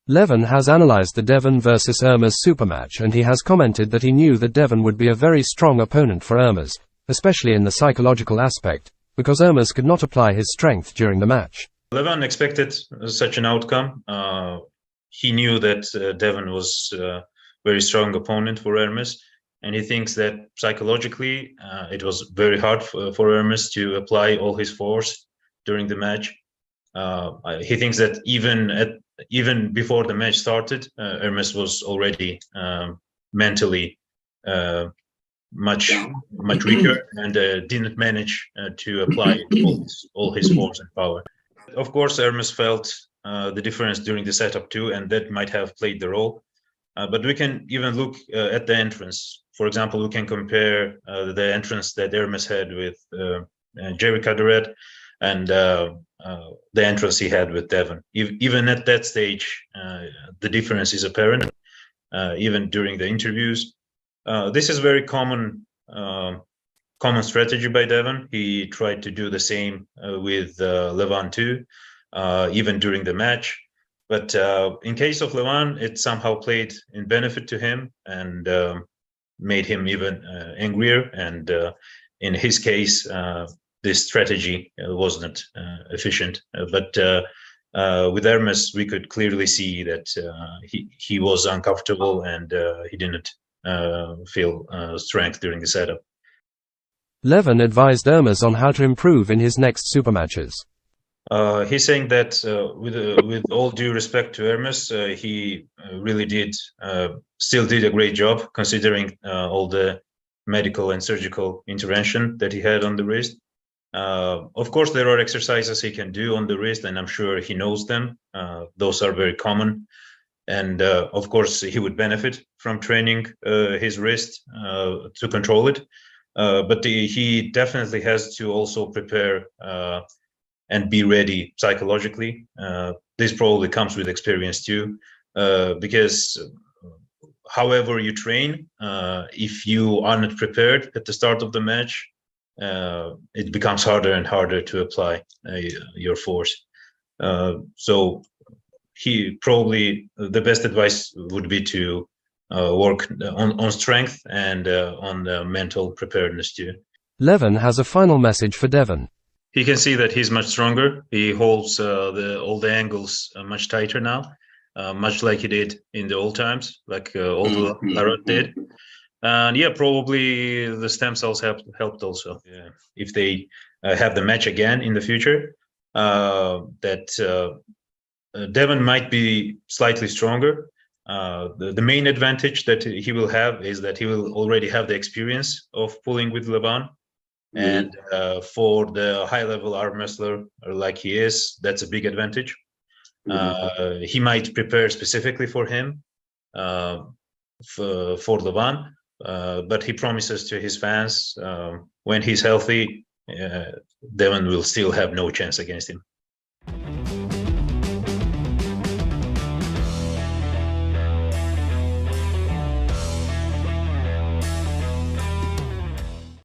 Levan has analyzed the Devon vs Ermes supermatch, and he has commented that he knew that Devon would be a very strong opponent for Ermes, especially in the psychological aspect, because Ermes could not apply his strength during the match. Levan expected such an outcome. He knew that Devon was a very strong opponent for Ermes, and he thinks that psychologically it was very hard for Ermes to apply all his force during the match. He thinks that even before the match started, Ermes was already mentally much weaker and didn't manage to apply all his force and power. Of course, Ermes felt the difference during the setup too, and that might have played the role. But we can even look at the entrance. For example, we can compare the entrance that Ermes had with Jerry Kaduret and the entrance he had with Devon. Even at that stage, the difference is apparent, even during the interviews. This is very common strategy by Devon. He tried to do the same with Levan too, even during the match. But in case of Levan, it somehow played in benefit to him and made him even angrier. And in his case, this strategy wasn't efficient. But with Ermes, we could clearly see that he was uncomfortable and he didn't feel strength during the setup. Levan advised Ermes on how to improve in his next supermatches. He's saying that with all due respect to Ermes, he really still did a great job considering all the medical and surgical intervention that he had on the wrist. Of course, there are exercises he can do on the wrist, and I'm sure he knows them. Those are very common. And of course, he would benefit from training his wrist to control it. But he definitely has to also prepare and be ready psychologically. This probably comes with experience too, because however you train, if you are not prepared at the start of the match, it becomes harder and harder to apply your force. So he probably, the best advice would be to work on strength and on the mental preparedness too. Levan has a final message for Devon. He can see that he's much stronger. He holds all the angles much tighter now, much like he did in the old times, like old Larot did. And yeah, probably the stem cells helped also. Yeah. If they have the match again in the future, that Devon might be slightly stronger. The main advantage that he will have is that he will already have the experience of pulling with Levan. And for the high-level arm wrestler like he is, that's a big advantage. He might prepare specifically for him, for Levan, but he promises to his fans when he's healthy, Devon will still have no chance against him.